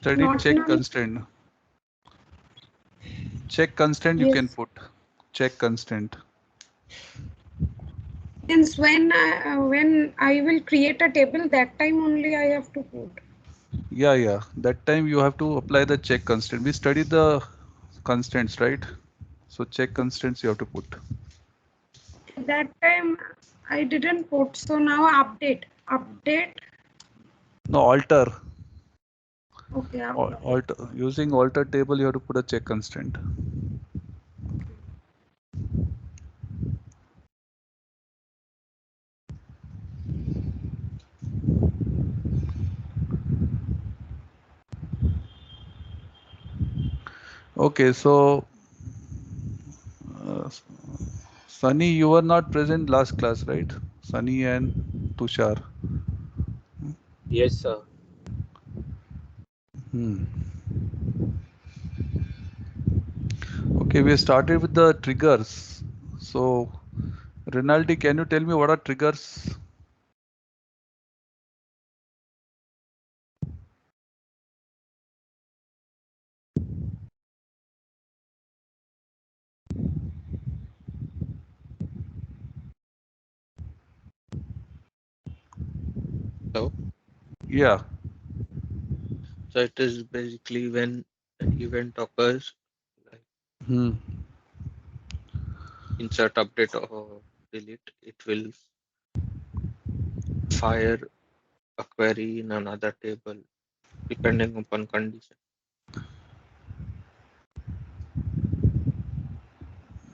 studied Not check now. constraint. Check constraint you Yes. can put. Check constraint. Means when I will create a table, that time only I have to put. Yeah. That time you have to apply the check constraint. We studied the constraints, right? So check constraints you have to put. That time I didn't put. So now update. No, alter. Okay. Alter. Using alter table you have to put a check constraint. Okay, so Sunny, you were not present last class, right? Sunny and Tushar. Yes, sir. Okay, we started with the triggers. So, Rinaldi, can you tell me what are triggers? So, Yeah. so it is basically when an event occurs, like Hmm. insert, update, or delete, it will fire a query in another table depending upon condition.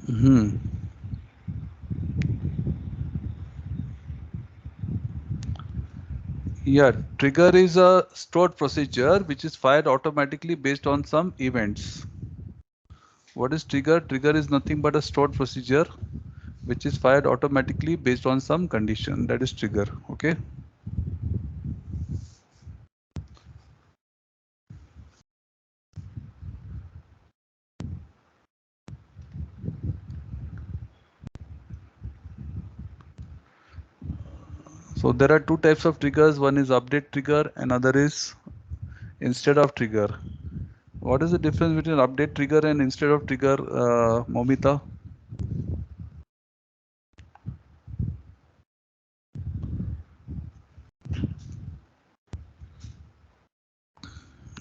Hmm. Yeah, trigger is a stored procedure which is fired automatically based on some events. What is trigger? Trigger is nothing but a stored procedure which is fired automatically based on some condition. That is trigger. Okay. So there are two types of triggers. One is update trigger, another is instead of trigger. What is the difference between update trigger and instead of trigger, Momita?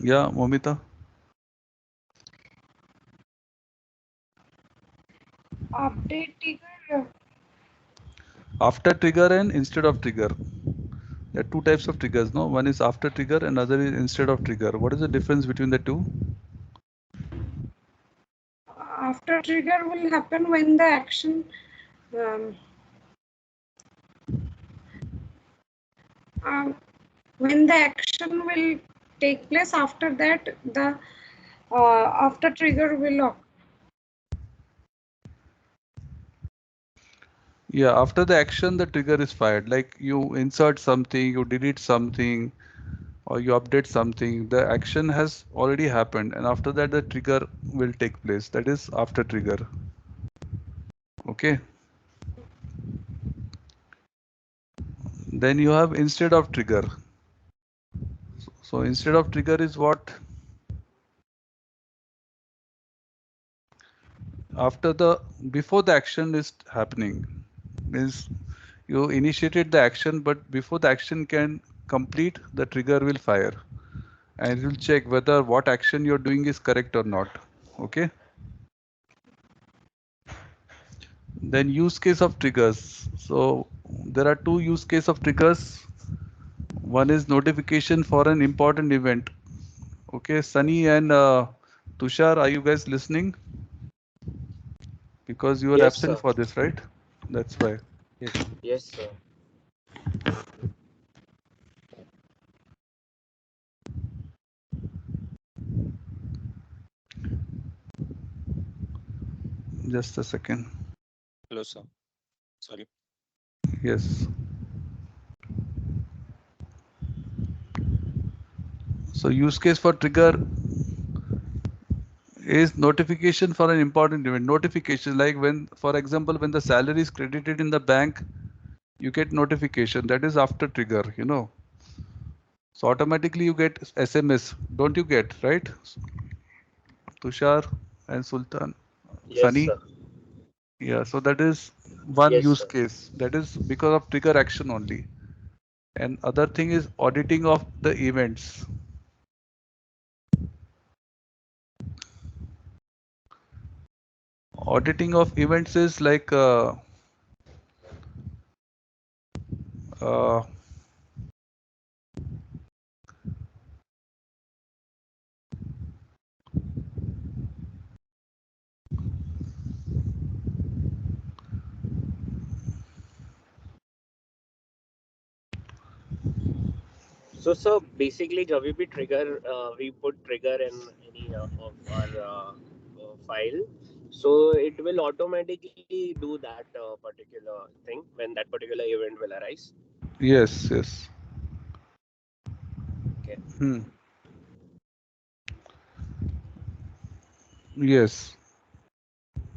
Yeah, Momita. Update trigger. After trigger and instead of trigger. There are two types of triggers, no? One is after trigger, another is instead of trigger. What is the difference between the two? After trigger will happen when the action will take place. After that, the after trigger will occur. Yeah, after the action, the trigger is fired. Like you insert something, you delete something, or you update something. The action has already happened, and after that, the trigger will take place. That is after trigger. Okay. Then you have instead of trigger. So instead of trigger is what? After the before the action is happening, means you initiated the action, but before the action can complete, the trigger will fire, and it will check whether what action you're doing is correct or not. Okay. Then use case of triggers. So there are two use case of triggers. One is notification for an important event. Okay, Sunny and Tushar, are you guys listening? Because you were Yes, absent sir. for this, right? That's why. Yes, sir. Just a second. Hello, sir. Sorry. Yes. So use case for trigger is notification for an important event. Notification like when, for example, when the salary is credited in the bank, you get notification. That is after trigger, you know. So automatically you get SMS, don't you get, right? Tushar and Sultan, Yes, Sunny. sir. Yeah, so that is one Yes, use sir. case. That is because of trigger action only. And other thing is auditing of the events. Auditing of events is like uh, So, sir, basically, जब भी trigger, we put trigger in any of our file, so it will automatically do that particular thing when that particular event will arise. yes, yes. Okay. Hmm. Yes.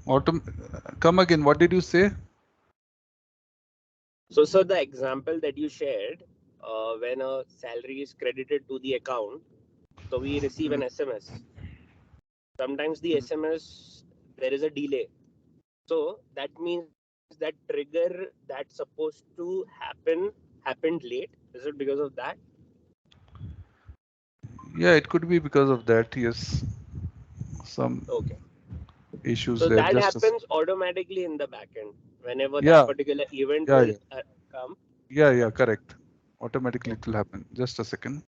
Autom Come again. What did you say? So, sir, the example that you shared, when a salary is credited to the account, so we receive Hmm. an SMS. Sometimes the Hmm. SMS, there is a delay. So that means that trigger that's supposed to happened late. Is it because of that? Yeah, it could be because of that. Yes, some Okay. issues So there. that Just a happens automatically in the backend. Whenever that yeah, particular event yeah, will yeah, come. yeah, yeah. Correct. Okay. Automatically it will happen. Just a second.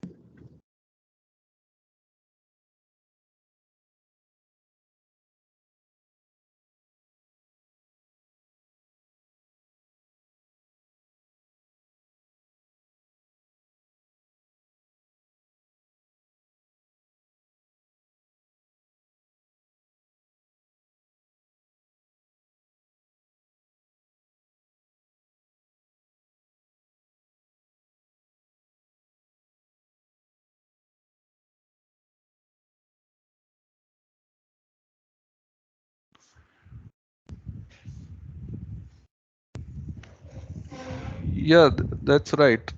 Yeah, that's right.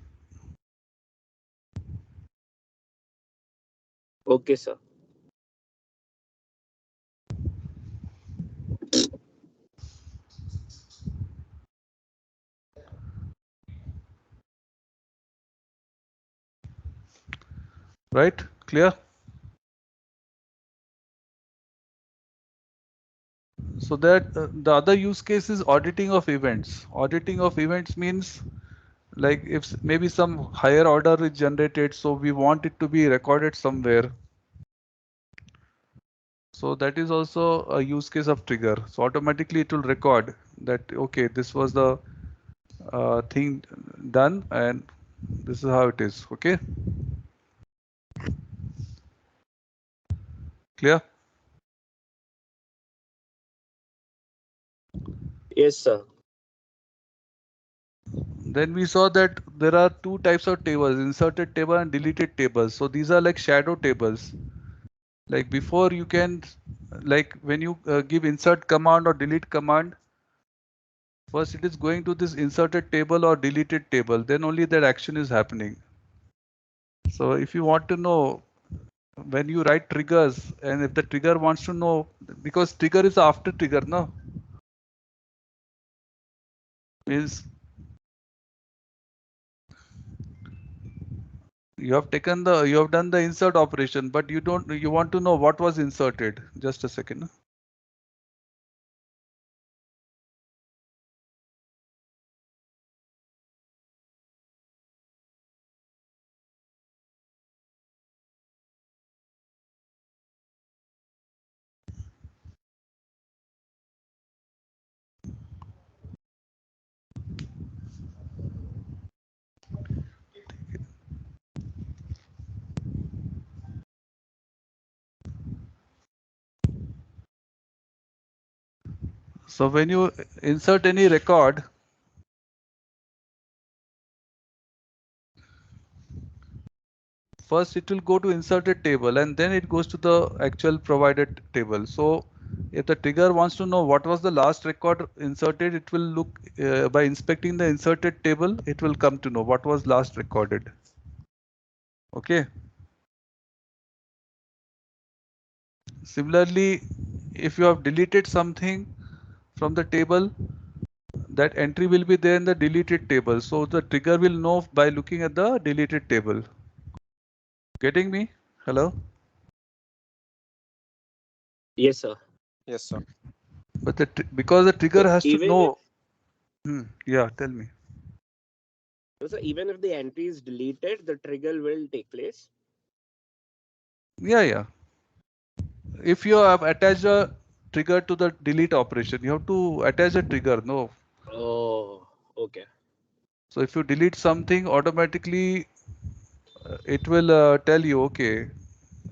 Okay, sir. Right? Clear? So that the other use case is auditing of events. Auditing of events means like if maybe some higher order is generated, so we want it to be recorded somewhere. So that is also a use case of trigger. So automatically it will record that, okay, this was the thing done and this is how it is. Okay, clear? Yes, sir. Then we saw that there are two types of tables, inserted table and deleted tables. So these are like shadow tables. Like before you can, like when you give insert command or delete command, first it is going to this inserted table or deleted table, then only that action is happening. So if you want to know when you write triggers and if the trigger wants to know, because trigger is after trigger, no? Means you have done the insert operation, but you want to know what was inserted. Just a second. So when you insert any record, first it will go to inserted table and then it goes to the actual provided table. So if the trigger wants to know what was the last record inserted, it will look by inspecting the inserted table, it will come to know what was last recorded. Okay. Similarly, if you have deleted something from the table, that entry will be there in the deleted table. So the trigger will know by looking at the deleted table. Getting me? Hello? Yes, sir. Yes, sir. But because the trigger So has to even if know. Yeah, tell me. so even if the entry is deleted, the trigger will take place. Yeah, yeah. If you have attached a trigger to the delete operation, you have to attach a trigger. No. Oh, okay. So if you delete something, automatically it will tell you, okay,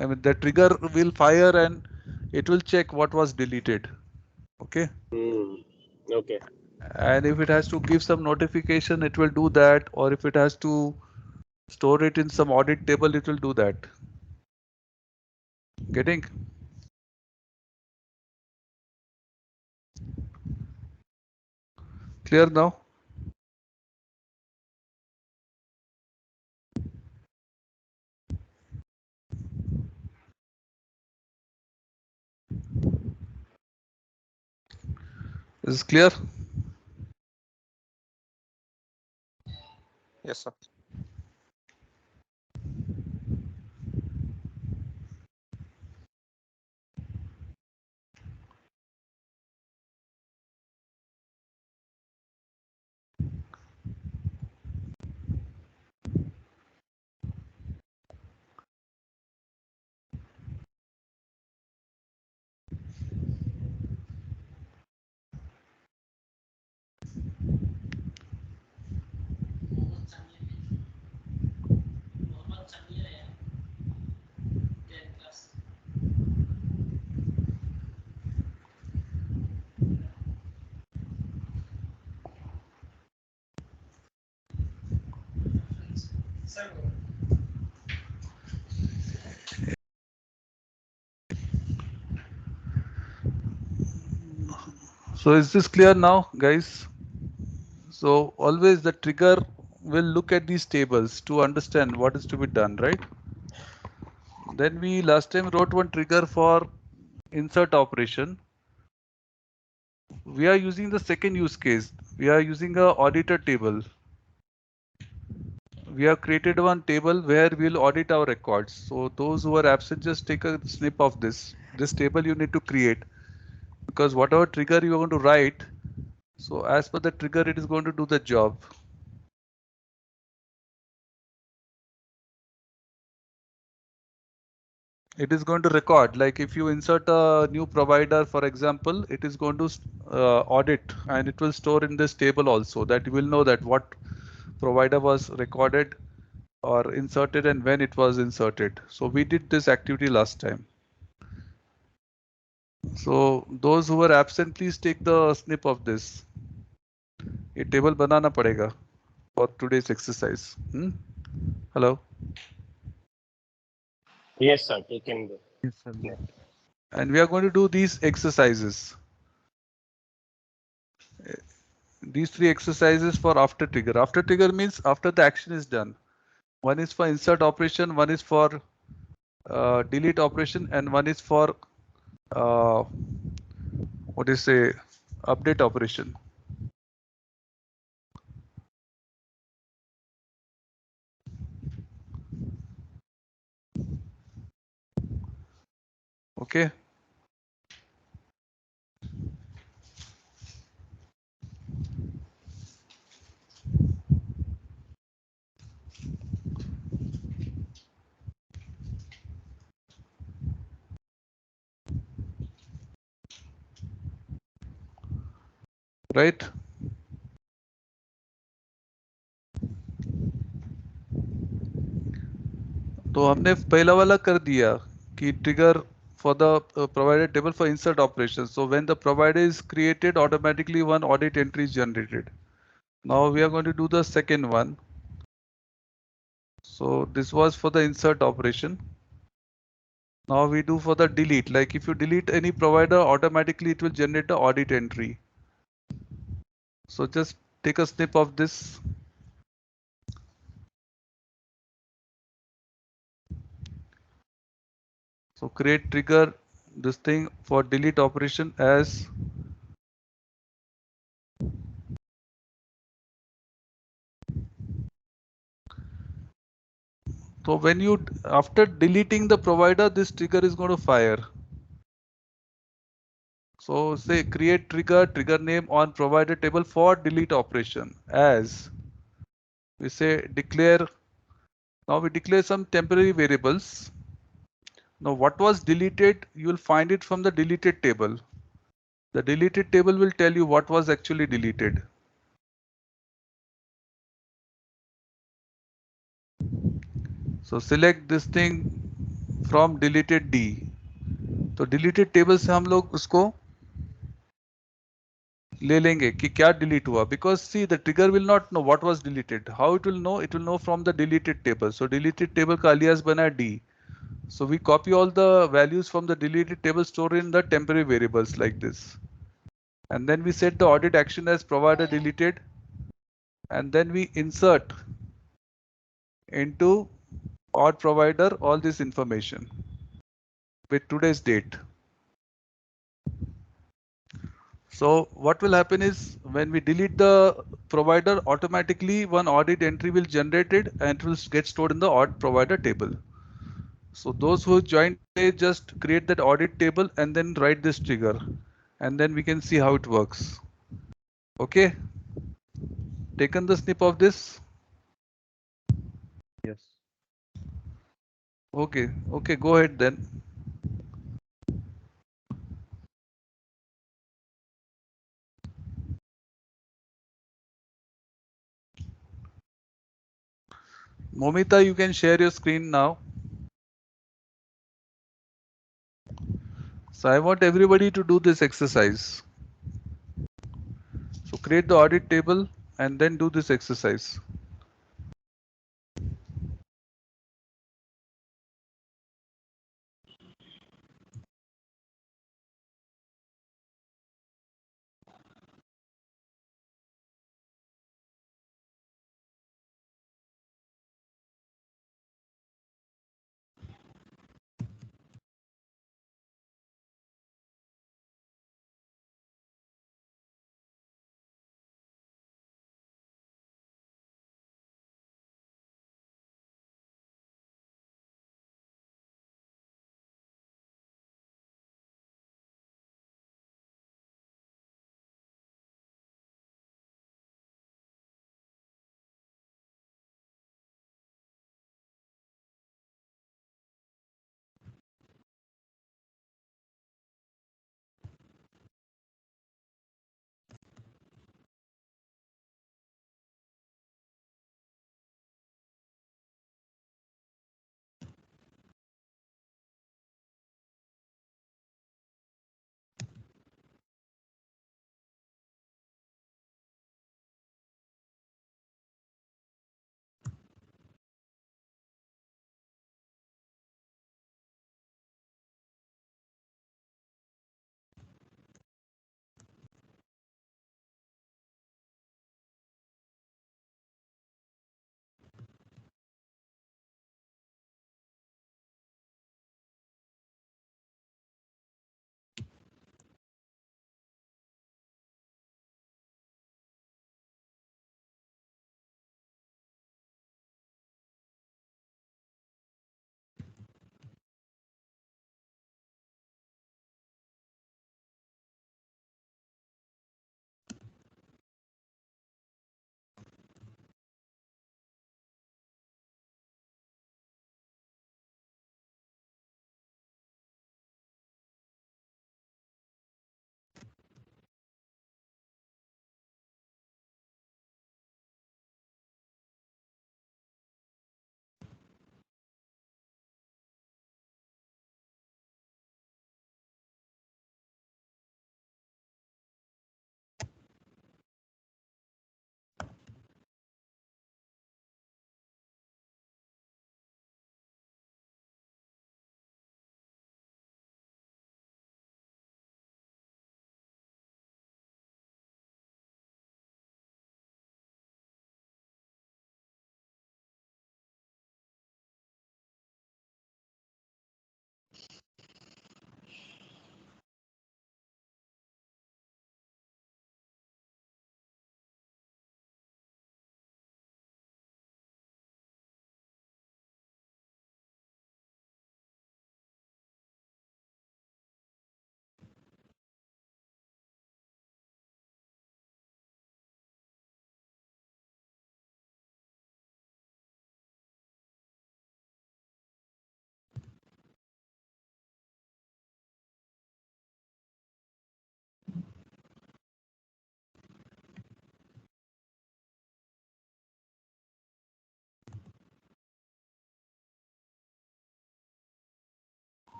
I mean, the trigger will fire and it will check what was deleted. Okay. Hmm. Okay. And if it has to give some notification, it will do that. Or if it has to store it in some audit table, it will do that. Getting? Clear now? Is it clear? Yes, sir. So is this clear now, guys? So always the trigger will look at these tables to understand what is to be done, right? Then we last time wrote one trigger for insert operation. We are using the second use case. We are using a auditor table. We have created one table where we'll audit our records. So those who are absent, just take a snip of this. This table you need to create, because whatever trigger you are going to write, so as per the trigger, it is going to do the job. It is going to record, like if you insert a new provider, for example, it is going to audit, and it will store in this table also, that you will know that what provider was recorded or inserted and when it was inserted. So we did this activity last time. So those who were absent, please take the snip of this. ये table बनाना पड़ेगा for today's exercise. Hello. Yes, sir. Taken. Yes, sir. And we are going to do these exercises. These three exercises for after trigger. After trigger means after the action is done. One is for insert operation, one is for delete operation, and one is for uh, what is say update operation. Okay. Right. तो हमने पहला वाला कर दिया कि trigger for the provided table for insert operation. So when the provider is created, automatically one audit entry is generated. Now we are going to do the second one. So this was for the insert operation. Now we do for the delete. Like if you delete any provider, automatically it will generate the audit entry. So just take a snip of this. So create trigger this thing for delete operation as so when you after deleting the provider, this trigger is going to fire. So say create trigger name on provider table for delete operation as we say declare. Now we declare some temporary variables. Now what was deleted, you will find it from the deleted table. The deleted table will tell you what was actually deleted. So select this thing from deleted D. तो deleted table से हम लोग उसको ले लेंगे कि क्या delete हुआ, because see the trigger will not know what was deleted. How it will know? It will know from the deleted table. So deleted table का alias बना D. So we copy all the values from the deleted table, store in the temporary variables like this. And then we set the audit action as provider deleted, and then we insert into aud provider all this information with today's date. So what will happen is when we delete the provider, automatically one audit entry will generated and it will get stored in the audit provider table. So those who join today just create that audit table and then write this trigger, and then we can see how it works. Okay, taken the snip of this. Yes. Okay, go ahead then. Momita, you can share your screen now. So I want everybody to do this exercise. So create the audit table and then do this exercise.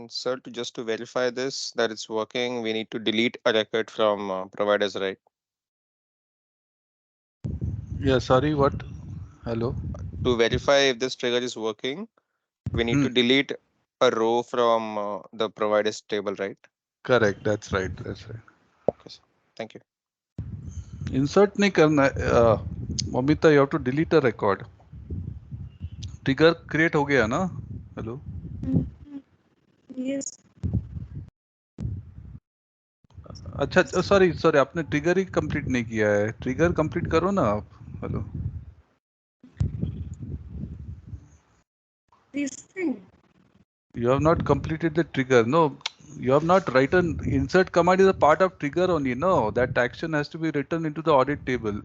Sir, just to verify this that it's working, we need to delete a record from providers, right? Yeah, sorry, what? Hello? To verify if this trigger is working, we need Hmm. to delete a row from the providers table, right? Correct, that's right, that's right. Okay, sir. Thank you. Insert नहीं करना Mamita, you have to delete a record. Trigger create हो गया ना? Hello? Yes. अच्छा, sorry sorry, आपने trigger ही complete नहीं किया है. ट्रिगर कंप्लीट करो ना आप. Hello. This thing. You have not completed the trigger. No, you have not written. Insert command is a part of trigger only. No, that action has to be written into the audit table.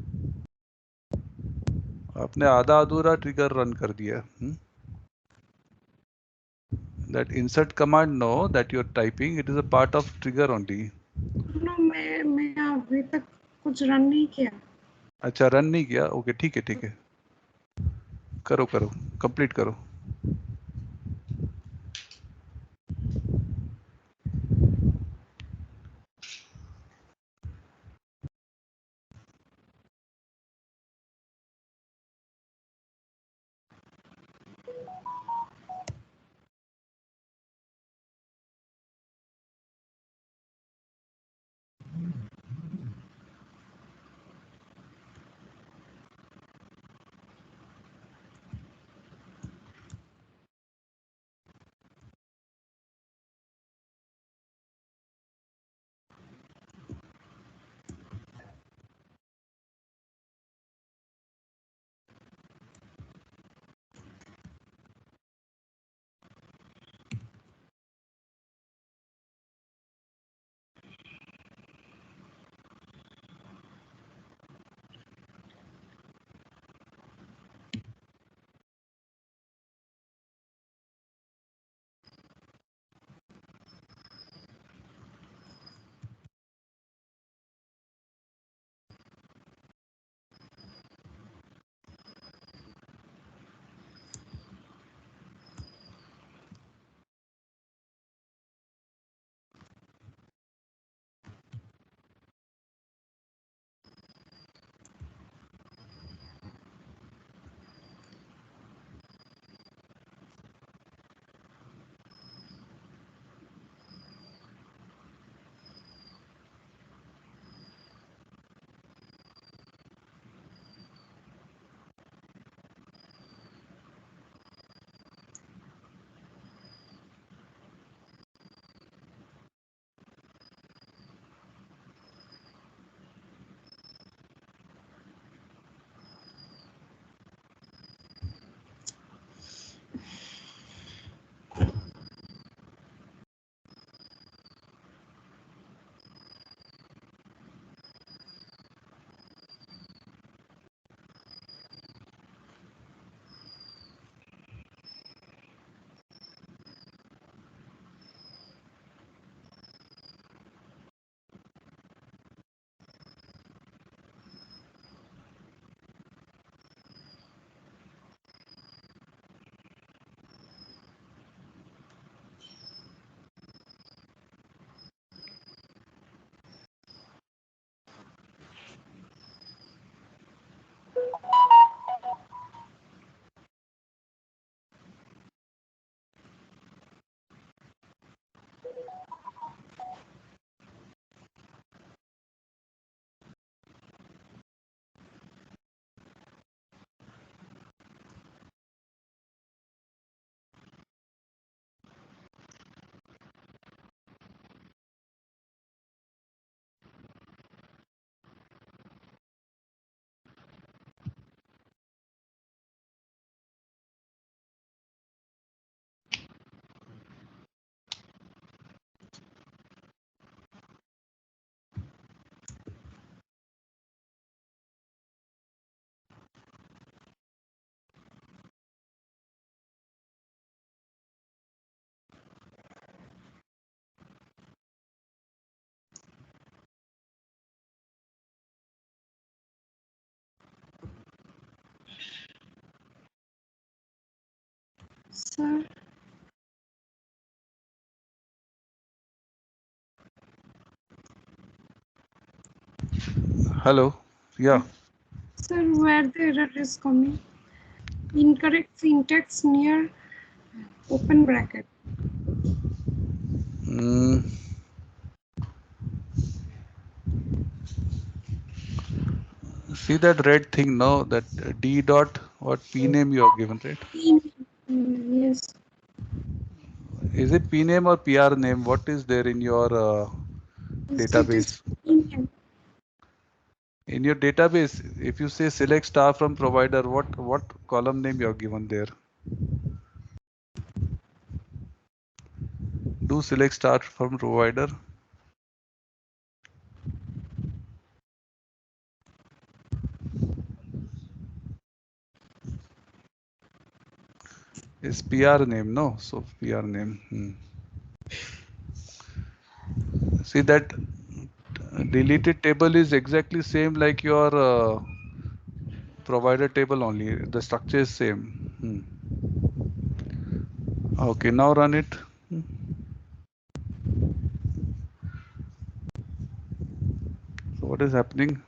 आपने आधा अधूरा trigger run कर दिया. That insert command, no, that you're typing, it is a part of trigger only. No, मैं अभी तक कुछ run नहीं किया. अच्छा, रन नहीं किया. ओके, ठीक है ठीक है. करो करो, कंप्लीट करो. Sir. Hello. Yeah. Sir, where the error is coming? Incorrect syntax near open bracket. Mm, see that red thing now, that D dot what P name you have given, right? Yes. Is it P name or PR name? What is there in your It is database? in In your database, if you say select star from provider, what column name you have given there? Do select star from provider is PR name, no? So PR name. See that deleted table is exactly same like your provider table only. The structure is same. Okay, now run it. So what is happening?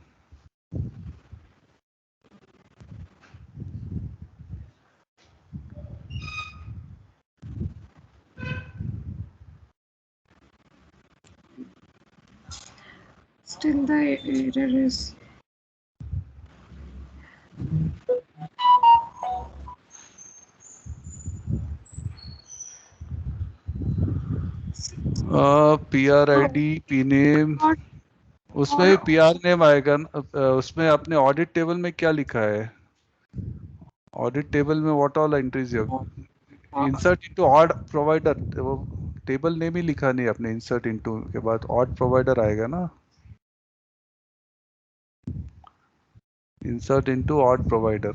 still the error is PR oh, ID, P name, or उसमें or PR name आएगा ना, उसमें अपने audit table में क्या लिखा है? Audit table में what all entries you or insert into odd provider, वो टेबल नेम ही लिखा नहीं अपने, इंसर्ट इनटू के बाद ऑड प्रोवाइडर आएगा ना, इंसर्ट इनटू ऑड प्रोवाइडर.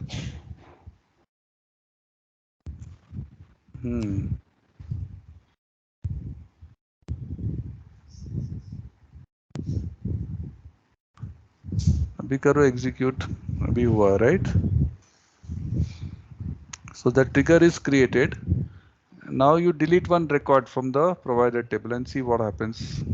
अभी करो एग्जीक्यूट, अभी हुआ right. So the trigger is created. Now you delete one record from the provider table and see what happens.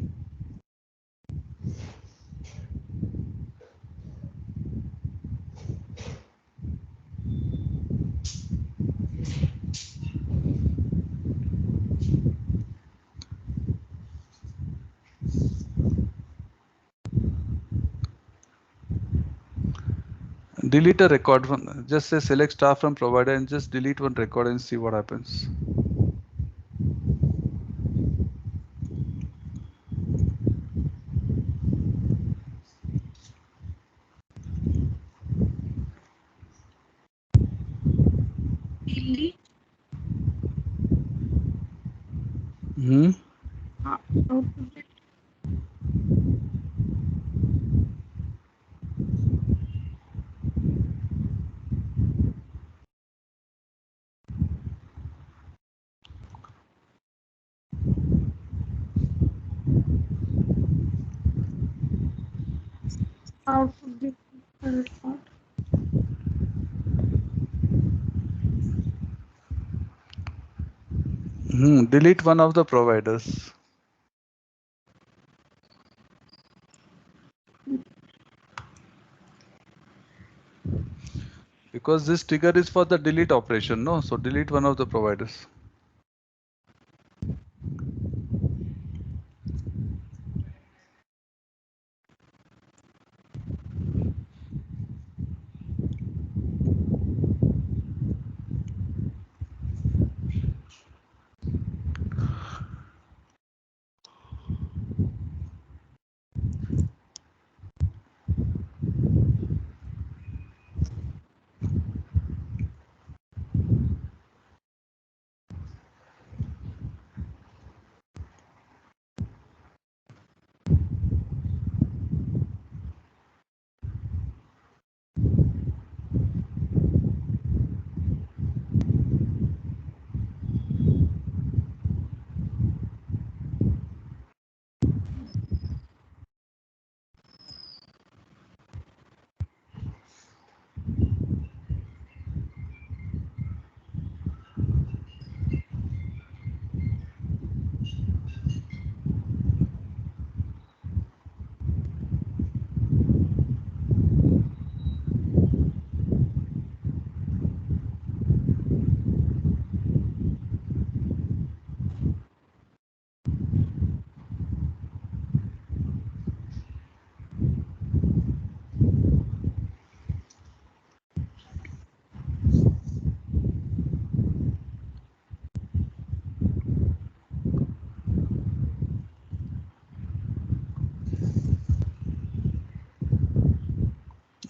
Delete a record from, just say select star from provider and just delete one record and see what happens. delete Hmm. output output the record. Delete one of the providers. Because this trigger is for the delete operation, no? So delete one of the providers.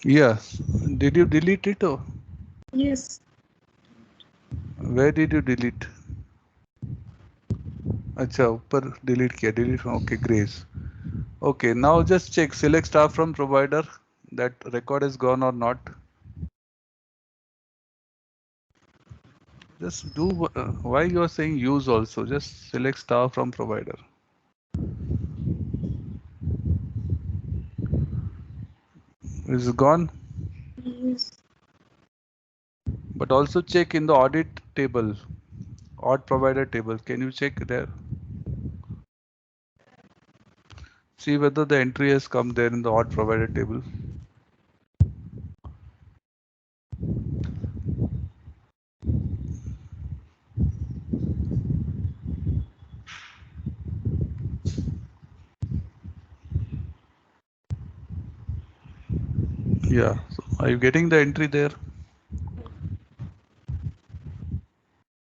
Yes. Did you delete it or Yes. where did you delete? अच्छा ऊपर delete किया delete okay grace. Okay, now just check select star from provider that record is gone or not. Just do why you are saying use also. Just select star from provider. Is it gone? Yes. But also check in the audit table, odd provider table. Can you check there? See whether the entry has come there in the odd provider table. Yeah. So are you getting the entry there?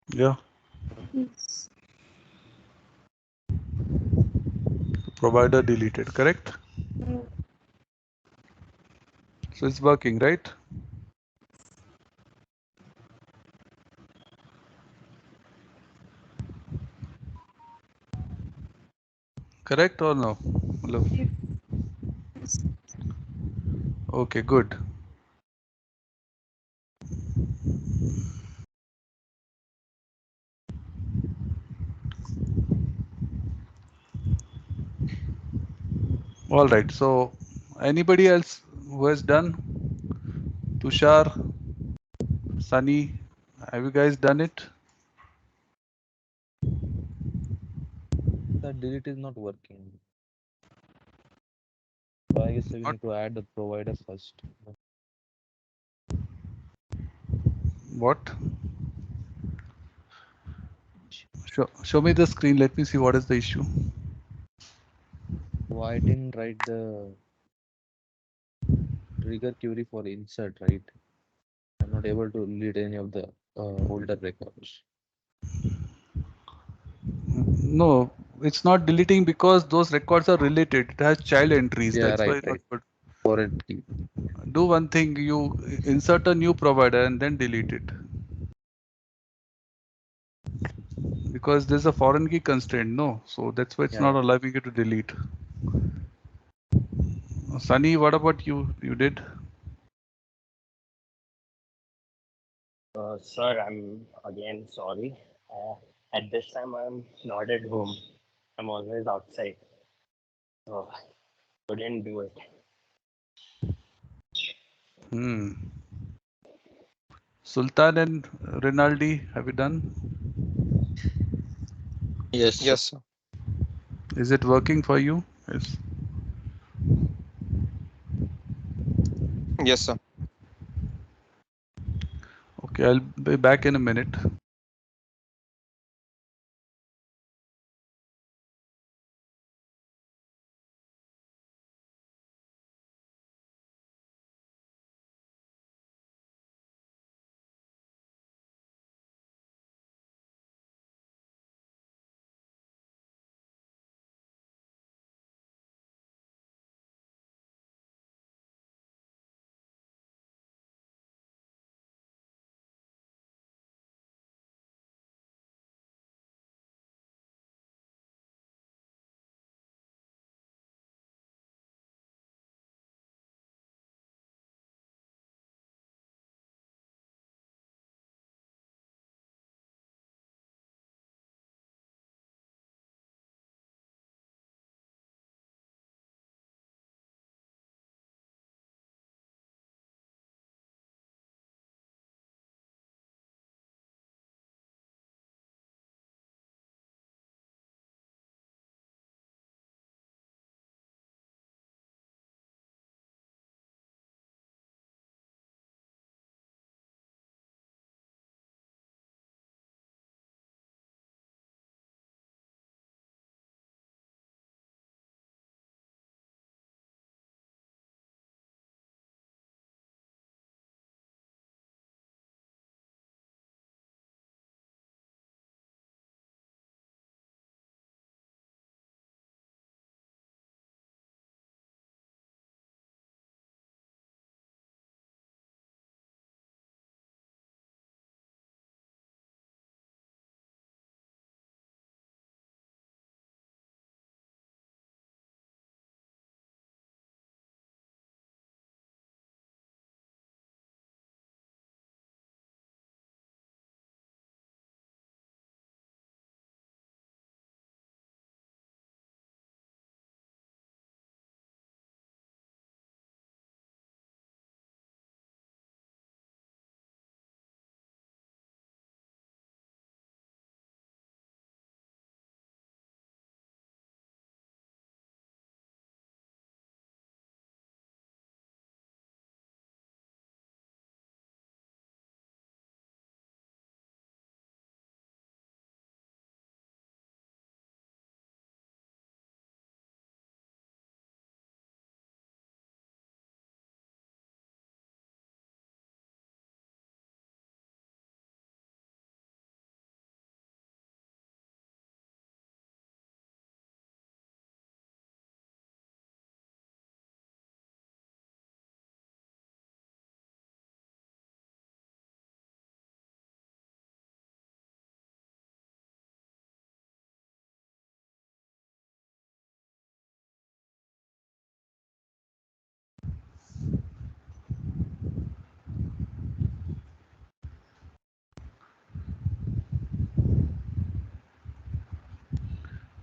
Yeah. Yes. Provider deleted, correct? Uh, So it's working, right? Correct or no? Hello. yes. Okay, good. All right. So anybody else who has done? Tushar, Sunny, have you guys done it? The delete is not working. So I guess we Not need to add the provider first. what? Show me the screen. Let me see what is the issue. So I didn't write the trigger query for insert, right? I'm not able to delete any of the older records. No, it's not deleting because those records are related. It has child entries. Yeah, That's why right, it's not right. good. Foreign key. Do one thing. You insert a new provider and then delete it because there's a foreign key constraint. No, so that's why it's Yeah, not yeah. allowing you to delete. Sunny, what about you? You did? Sir, I'm again sorry. At this time, I'm not at home. I'm always outside. So couldn't do it. Hmm. Sultan and Rinaldi, have you done? Yes, sir. Yes, sir. Is it working for you? Yes. Yes, sir. Okay, I'll be back in a minute.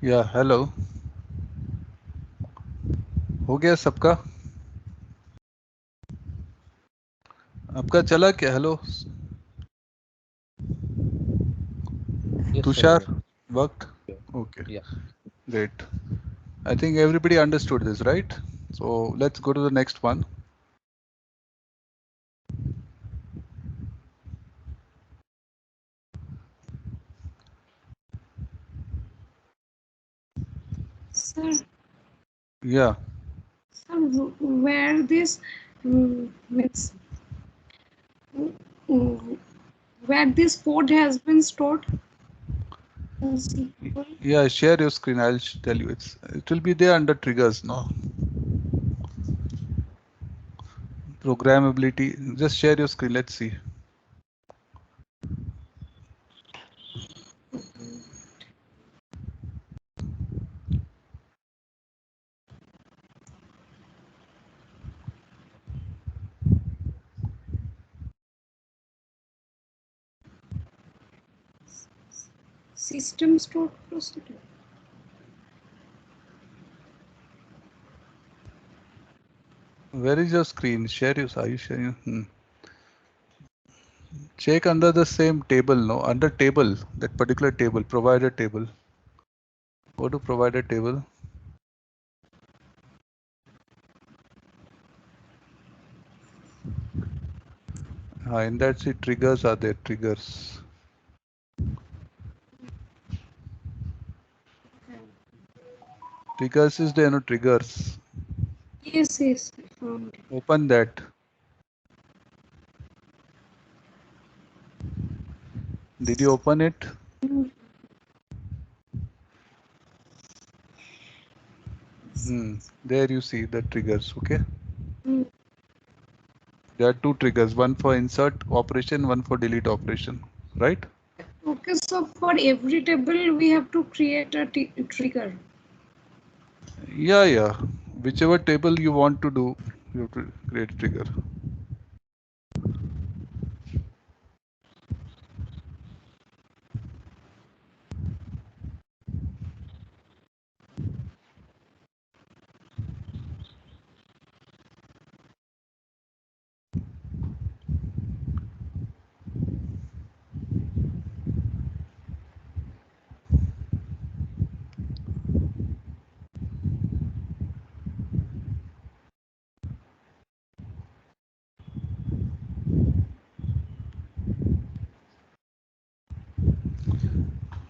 या hello, हो गया सबका? आपका चला क्या? Hello Yes, Tushar, sir. वक्त? Yeah. Okay, Yeah. great. I think everybody understood this, right? So let's go to the next one. Sir, Yeah, sir, where this means mm, where this code has been stored in SQL. yeah, share your screen. I'll tell you. It will be there under triggers, no? Programmability. Just share your screen. Let's see. System stored procedure. Where is your screen? Share your. Are you sharing? Check under the same table, no? Under table, that particular table, provider table. Go to provider table. In that, see, triggers are there. Triggers. Triggers is there, no? Triggers. Yes, yes, I found it. Open that. Did you open it? Mm, There you see the triggers. Okay. mm. There are two triggers, one for insert operation, one for delete operation, right? Okay, so for every table we have to create a trigger. Yeah. Whichever table you want to do, you have to create a trigger.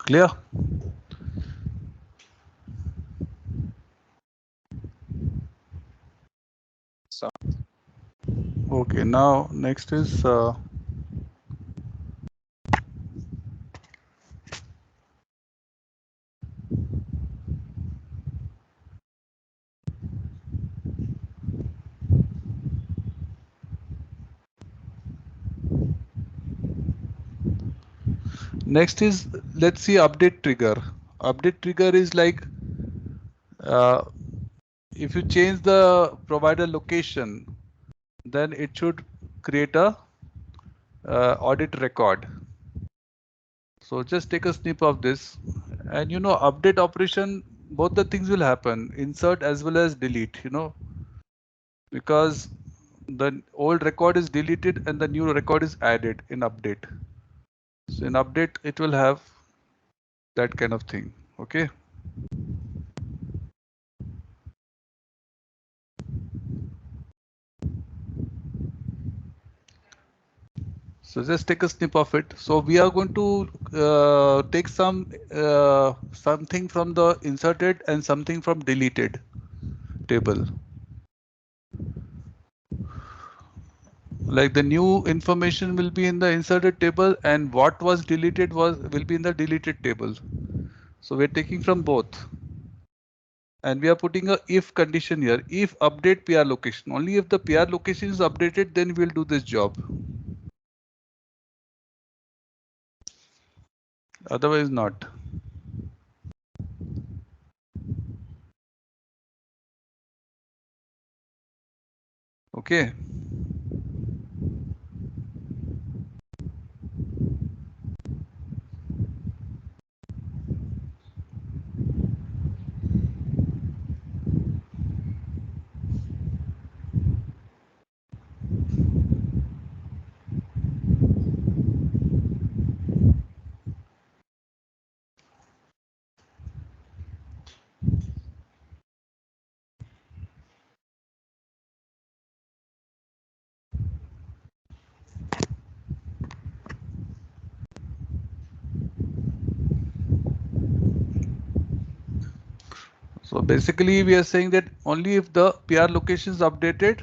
Clear? So Okay, now next is let's see update trigger. Update trigger is like uh, if you change the provider location, then it should create a audit record. So just take a snip of this, and update operation, both the things will happen, insert as well as delete, because the old record is deleted and the new record is added in update. So in update, it will have that kind of thing. Okay. So just take a snip of it. So we are going to take something from the inserted and something from deleted table. Like the new information will be in the inserted table and what was deleted will be in the deleted table. So we're taking from both. And we are putting a if condition here. If update PR location. Only if the PR location is updated, then we'll do this job. Otherwise not. Okay. So basically we are saying that only if the PR location is updated,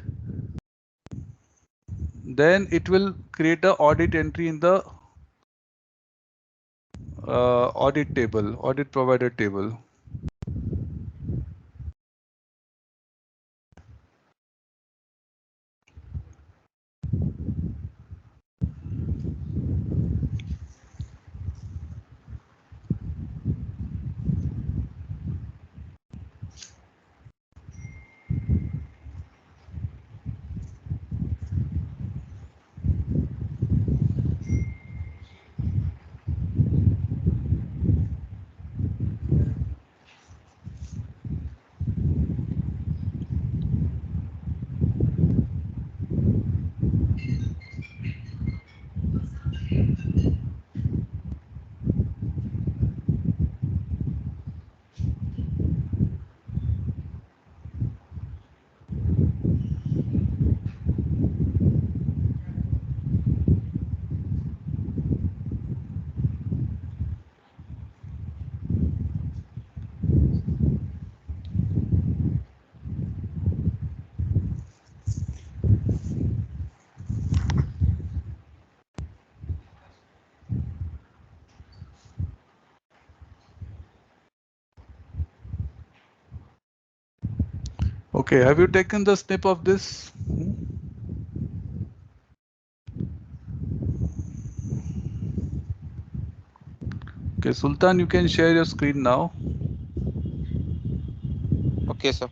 then it will create a audit entry in the audit table, audit provider table. Okay, have you taken the snip of this? Okay, Sultan, you can share your screen now. Okay, sir.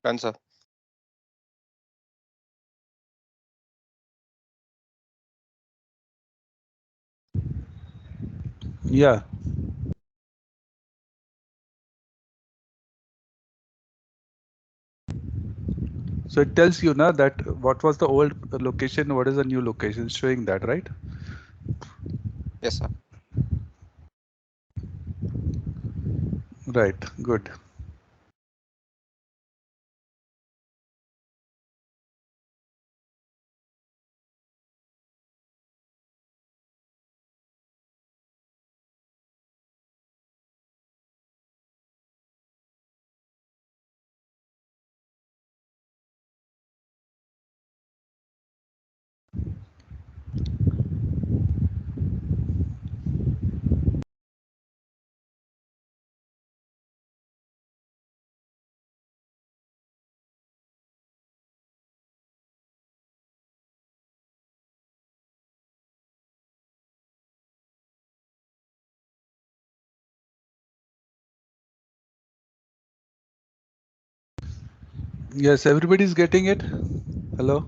Done, sir. Yeah. So it tells you now that what was the old location, what is the new location, showing that, right? Yes, sir. Right. Good. Yes, everybody's getting it. Hello.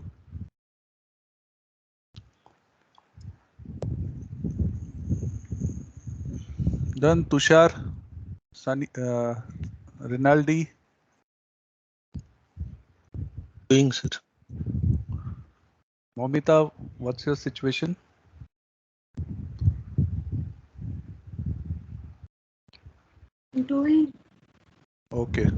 Done. Tushar, Sunny, Rinaldi, Doing, sir. Momita, what's your situation? Doing. Okay.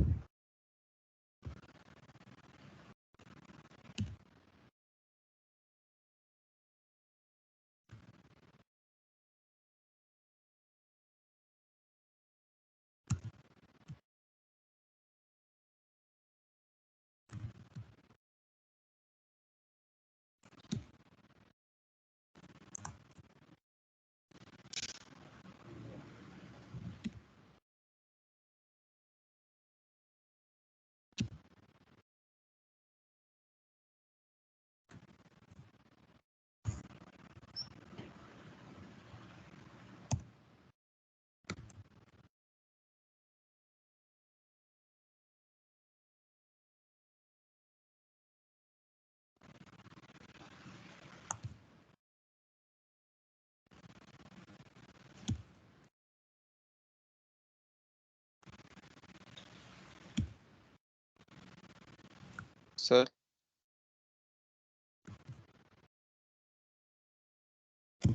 Sir,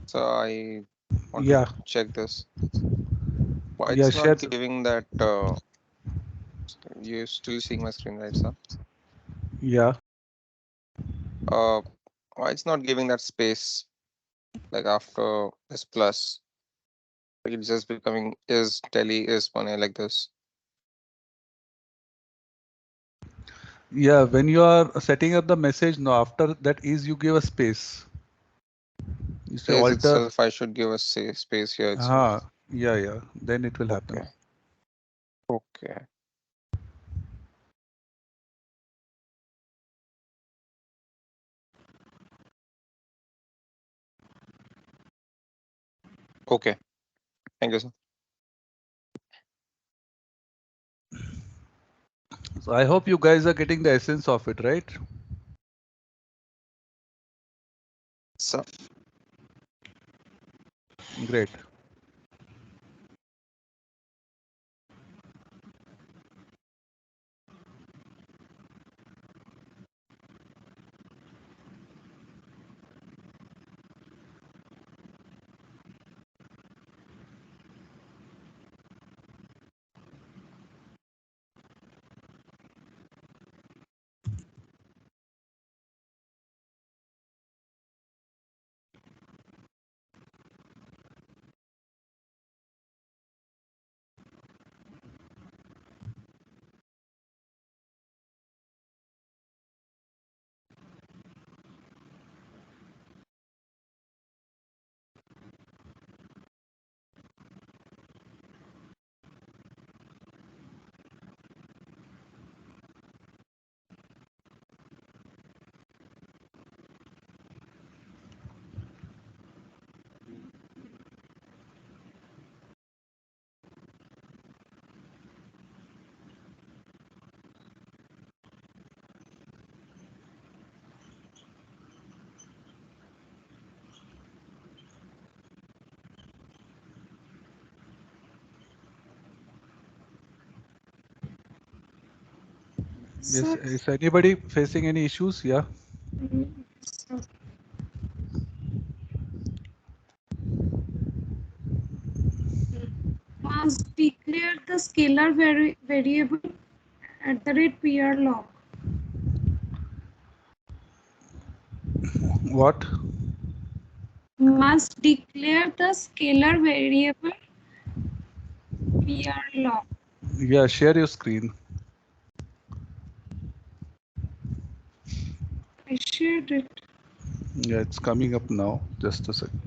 so I want to Yeah. check this. Why Yeah. it's Share. not giving that? You're still seeing my screen, right, sir? Yeah. Uh, why it's not giving that space like after this plus? Like it's just becoming is Delhi is Pune like this. Yeah. When you are setting up the message, no, after that is you give a space. You say Is alter. itself I should give a say space here Ah. itself. Yeah. Yeah. Then it will happen. Okay. Okay. Okay. Thank you, sir. So I hope you guys are getting the essence of it, right? So Great. Yes, Sir, is anybody facing any issues? Yeah. sir, must declare the scalar variable at the rate PR log. What? Must declare the scalar variable PR log. Yeah, share your screen. I shared it. Yeah, it's coming up now. Just a second.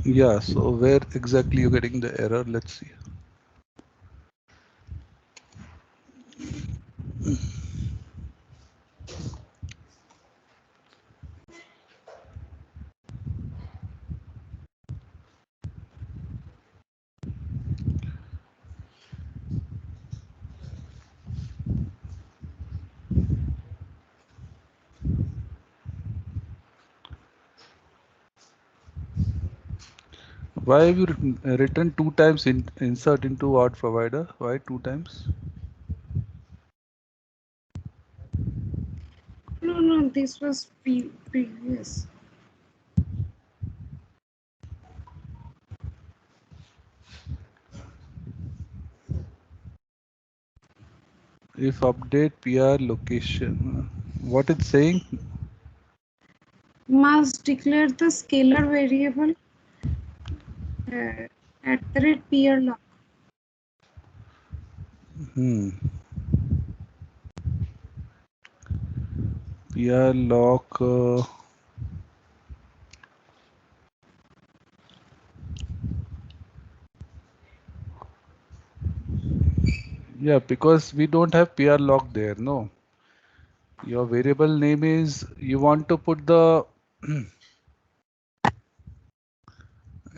Yeah, so where exactly you're getting the error? Let's see. Why have you written two times insert into art provider? Why two times? No, no, this was previous. If update PR location, what it's saying? Must declare the scalar variable at the rate PR log. Hmm. PR lock. Yeah, because we don't have PR lock there. No. Your variable name is, you want to put the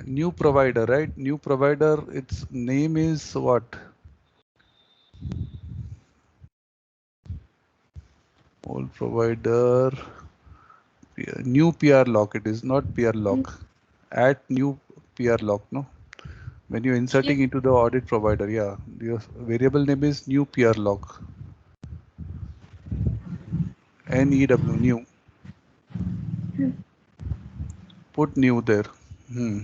new provider, right? New provider, its name is what? Old provider, new PR lock. It is not PR lock. Add new PR lock, no? When you're Yes, inserting into the audit provider, yeah, your variable name is new PR lock. NEW, new. Put new there. Hmm.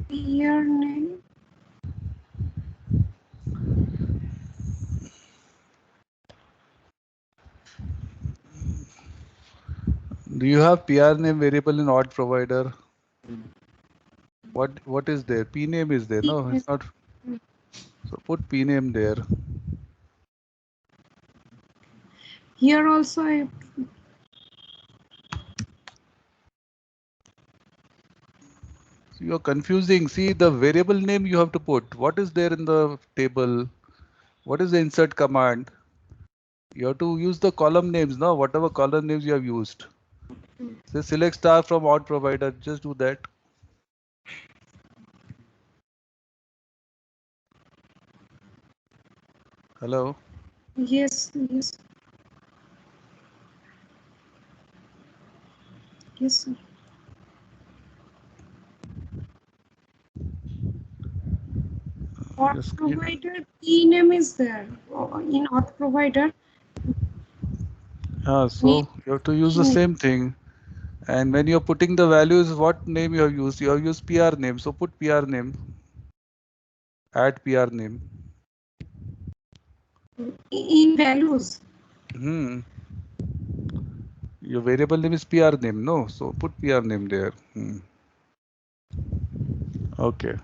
PR name. Do you have PR name variable in odd provider? What is there? P name is there. No, it's not. So put P name there. Here also I So you're confusing. See, the variable name you have to put. What is there in the table? What is the insert command? You have to use the column names now, whatever column names you have used. Say select star from odd provider. Just do that. Hello. yes, yes, yes, sir. Auth Your screen. provider key name is there in auth provider. So Name you have to use key the name. same thing. And when you're putting the values, what name you have used? You have used PR name. So put PR name. Add PR name. In values. Hmm. Your variable name is PR name. No. So put PR name there. Hmm. Okay.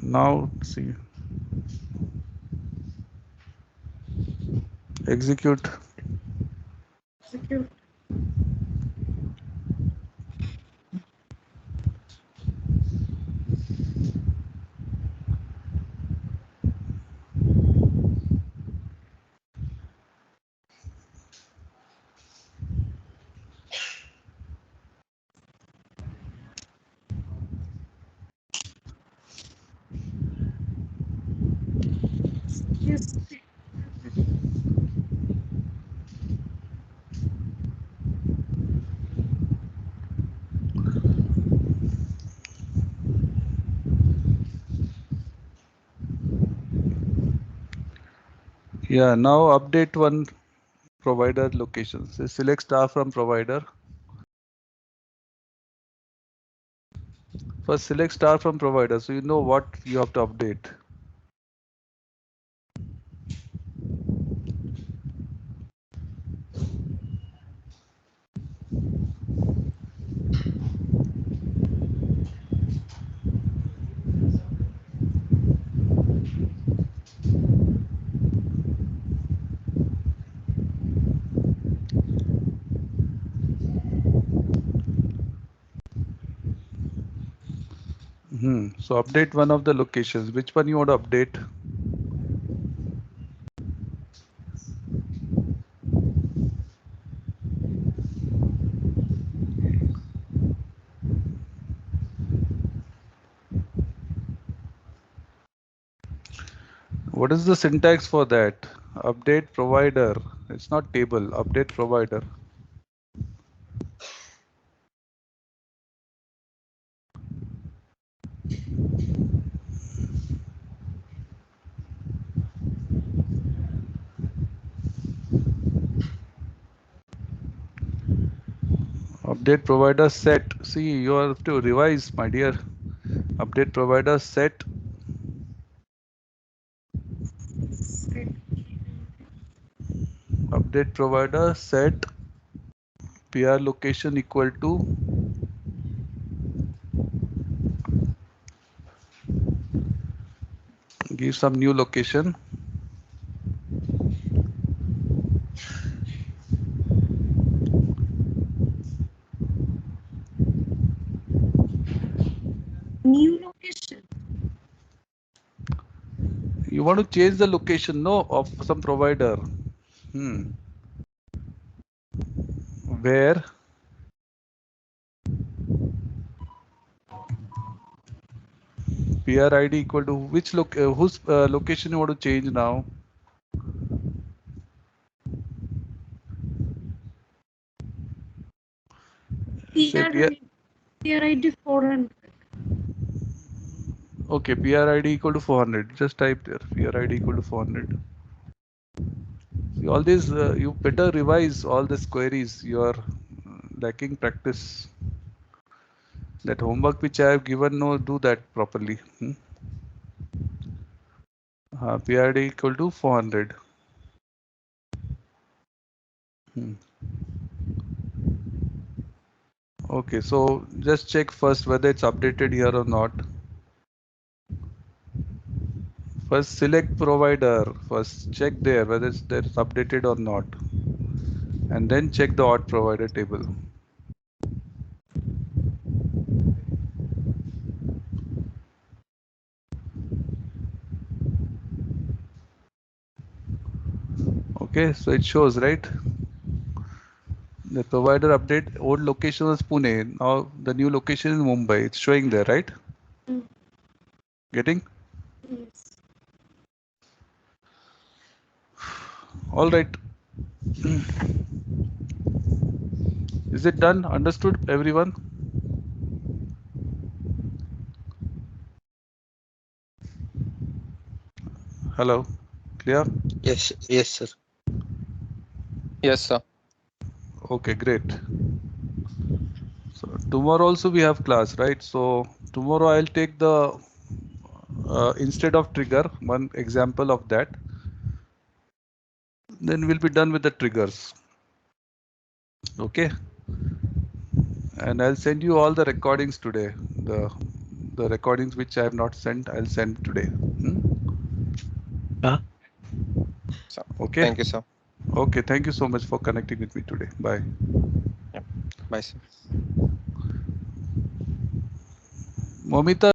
Now see. Execute. Execute. Yeah, now update one provider location. So select star from provider. First select star from provider, so you know what you have to update. So update one of the locations. Which one you want to update? What is the syntax for that? Update provider. It's not table. Update provider. Update provider set. See, you have to revise, my dear. Update provider set. Update provider set PR location equal to give some new location. New location. You want to change the location, no, of some provider. Where PR ID equal to which whose location you want to change now? Say PR. PR ID 400. Okay, PR ID equal to 400. Just type there. PR ID equal to 400. See, all these you better revise all these queries. You are lacking practice. That homework which I have given, no, do that properly. PRD equal to 400. Okay, so just check first whether it's updated here or not. First select provider. First check there whether it's updated or not. And then check the odd provider table. Okay, so it shows, right? The provider update, old location was Pune. Now the new location is Mumbai. It's showing there, right? Getting? Yes. All right. Is it done? Understood, everyone? Hello? Clear? Yes, sir. Yes, sir. Okay, great. So tomorrow also we have class, right? So tomorrow I'll take the instead of trigger, one example of that. Then we'll be done with the triggers. Okay. And I'll send you all the recordings today. The recordings which I have not sent, I'll send today. So, Okay. thank you, sir. Okay. Thank you so much for connecting with me today. Bye. Yep. Bye, sir. Momita.